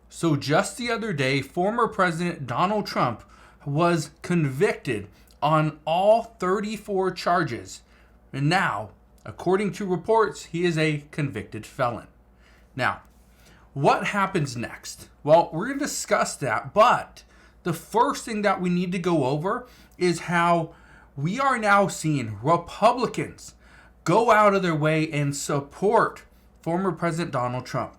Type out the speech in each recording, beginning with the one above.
So just the other day, former President Donald Trump was convicted on all 34 charges. And now, according to reports, he is a convicted felon. Now, what happens next? Well, we're going to discuss that, but the first thing that we need to go over is how we are now seeing Republicans go out of their way and support former President Donald Trump.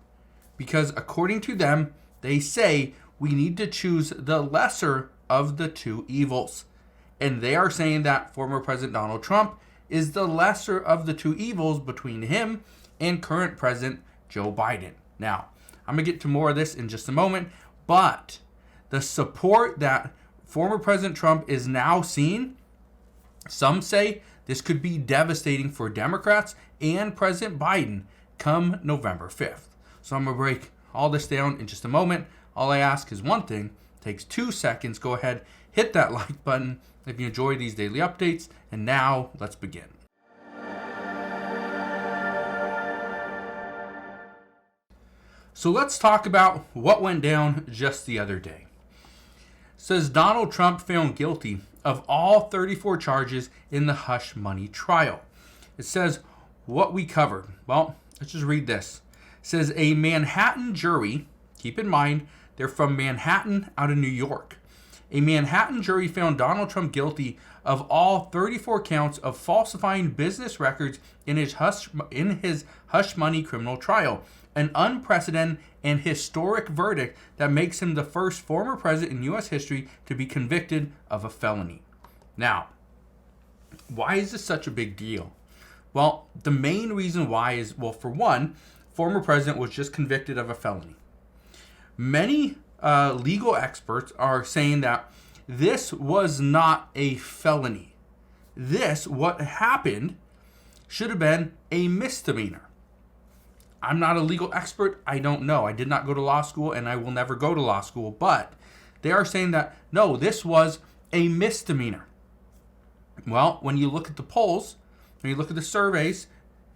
Because according to them, they say we need to choose the lesser of the two evils. And they are saying that former President Donald Trump is the lesser of the two evils between him and current President Joe Biden. Now, I'm going to get to more of this in just a moment, but the support that former President Trump is now seeing, some say this could be devastating for Democrats and President Biden come November 5th. So I'm going to break all this down in just a moment. All I ask is one thing. It takes 2 seconds. Go ahead, hit that like button if you enjoy these daily updates. And now, let's begin. So let's talk about what went down just the other day. It says Donald Trump found guilty of all 34 charges in the hush money trial. It says what we covered. Well, let's just read this. It says a Manhattan jury, keep in mind, they're from Manhattan out of New York. A Manhattan jury found Donald Trump guilty of all 34 counts of falsifying business records in his hush money criminal trial, an unprecedented and historic verdict that makes him the first former president in U.S. history to be convicted of a felony. Now, why is this such a big deal? Well, the main reason why is, well, for one, former president was just convicted of a felony. Many legal experts are saying that this was not a felony. This, what happened, should have been a misdemeanor. I'm not a legal expert. I don't know. I did not go to law school and I will never go to law school. But they are saying that, no, this was a misdemeanor. Well, when you look at the polls, when you look at the surveys,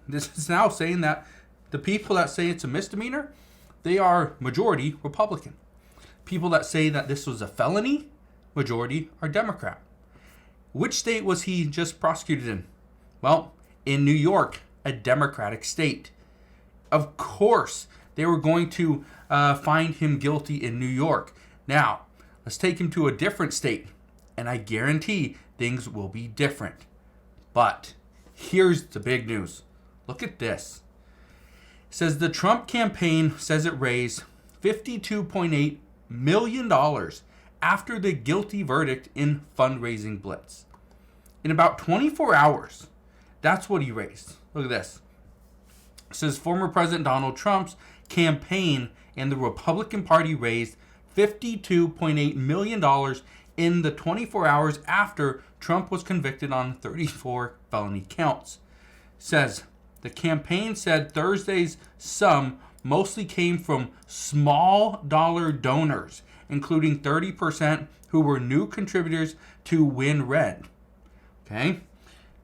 this is now saying that the people that say it's a misdemeanor, they are majority Republican. People that say that this was a felony, majority are Democrat. Which state was he just prosecuted in? Well, in New York, a Democratic state. Of course, they were going to find him guilty in New York. Now, let's take him to a different state, and I guarantee things will be different. But here's the big news. Look at this. It says the Trump campaign says it raised $52.8 million after the guilty verdict in fundraising blitz. In about 24 hours, that's what he raised. Look at this. It says former President Donald Trump's campaign and the Republican Party raised $52.8 million in the 24 hours after Trump was convicted on 34 felony counts. It says the campaign said Thursday's sum mostly came from small dollar donors, including 30% who were new contributors to Win Red. Okay?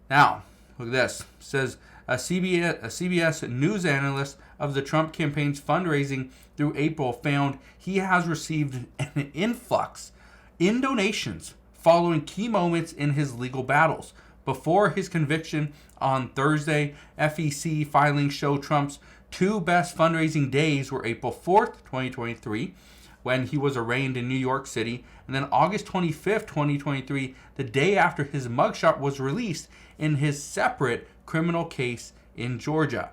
Now, look at this. It says a CBS News analyst of the Trump campaign's fundraising through April found he has received an influx in donations following key moments in his legal battles. Before his conviction on Thursday, FEC filings show Trump's two best fundraising days were April 4th, 2023, when he was arraigned in New York City, and then August 25th, 2023, the day after his mugshot was released in his separate criminal case in Georgia.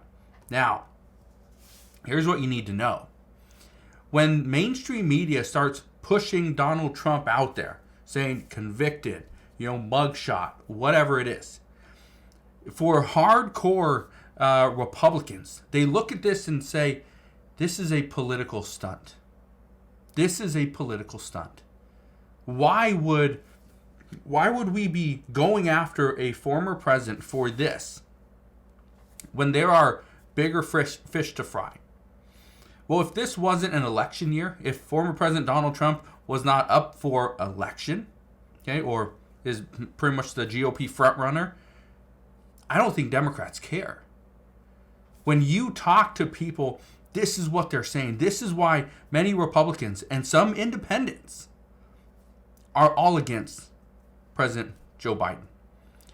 Now, here's what you need to know. When mainstream media starts pushing Donald Trump out there, saying convicted, mugshot, whatever it is, for hardcore Republicans, they look at this and say, this is a political stunt. This is a political stunt. Why would we be going after a former president for this when there are bigger fish to fry? Well, if this wasn't an election year, if former President Donald Trump was not up for election, okay, or is pretty much the GOP frontrunner, I don't think Democrats care. When you talk to people This is what they're saying. This is why many Republicans and some independents are all against President Joe Biden.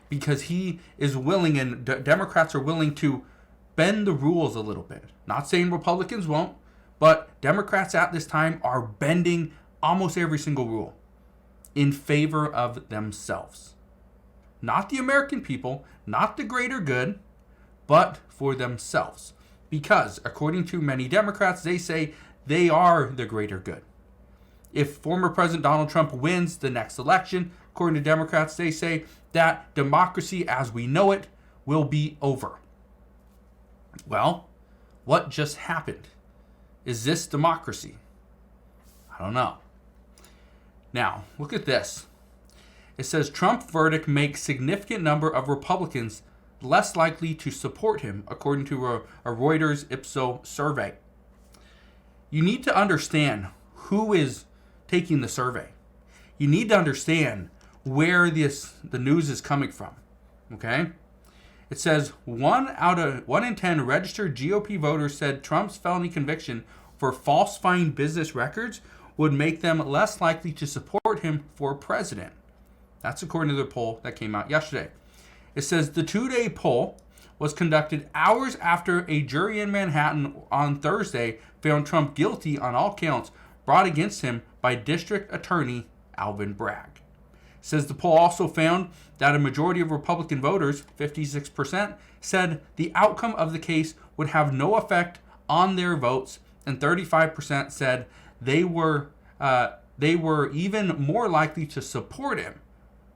Because he is willing, and Democrats are willing to bend the rules a little bit. Not saying Republicans won't, but Democrats at this time are bending almost every single rule in favor of themselves. Not the American people, not the greater good, but for themselves. Because, according to many Democrats, they say they are the greater good. If former President Donald Trump wins the next election, according to Democrats, they say that democracy as we know it will be over. Well, what just happened? Is this democracy? I don't know. Now, look at this. It says Trump verdict makes significant number of Republicans less likely to support him, according to a Reuters Ipsos survey. You need to understand who is taking the survey. You need to understand where the news is coming from. Okay? It says 1 in 10 registered GOP voters said Trump's felony conviction for falsifying business records would make them less likely to support him for president. That's according to the poll that came out yesterday. It says the 2-day poll was conducted hours after a jury in Manhattan on Thursday found Trump guilty on all counts brought against him by District Attorney Alvin Bragg. It says the poll also found that a majority of Republican voters, 56%, said the outcome of the case would have no effect on their votes, and 35% said they were even more likely to support him,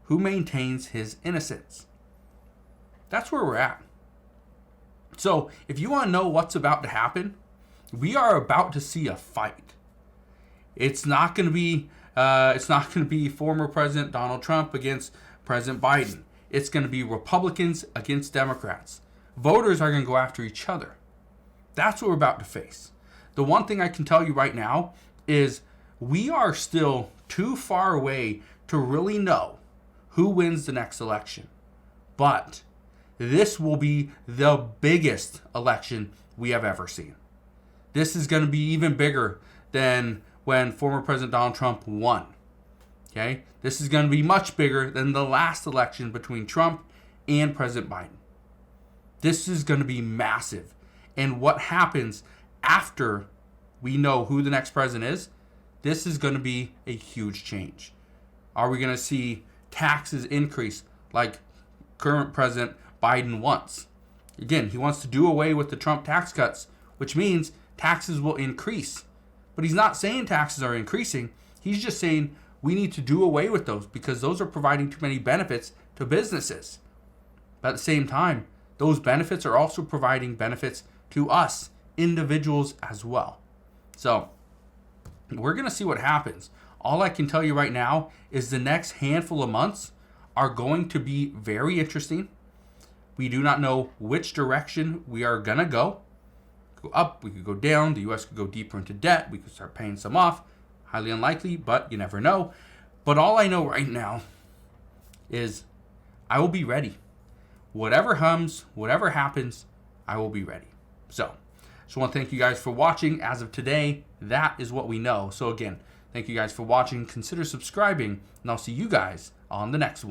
who maintains his innocence. That's where we're at. So, if you want to know what's about to happen, we are about to see a fight. It's not going to be former President Donald Trump against President Biden. It's going to be Republicans against Democrats. Voters are going to go after each other. That's what we're about to face. The one thing I can tell you right now is we are still too far away to really know who wins the next election. But this will be the biggest election we have ever seen. This is going to be even bigger than when former President Donald Trump won. Okay? This is going to be much bigger than the last election between Trump and President Biden. This is going to be massive. And what happens after we know who the next president is, this is going to be a huge change. Are we going to see taxes increase like current President Biden wants? Again, he wants to do away with the Trump tax cuts, which means taxes will increase. But he's not saying taxes are increasing. He's just saying we need to do away with those because those are providing too many benefits to businesses. But at the same time, those benefits are also providing benefits to us, individuals as well. So we're going to see what happens. All I can tell you right now is the next handful of months are going to be very interesting. We do not know which direction we are going to go. Go up, we could go down, the U.S. could go deeper into debt, we could start paying some off. Highly unlikely, but you never know. But all I know right now is I will be ready. Whatever comes, whatever happens, I will be ready. So, just want to thank you guys for watching. As of today, that is what we know. So again, thank you guys for watching. Consider subscribing, and I'll see you guys on the next one.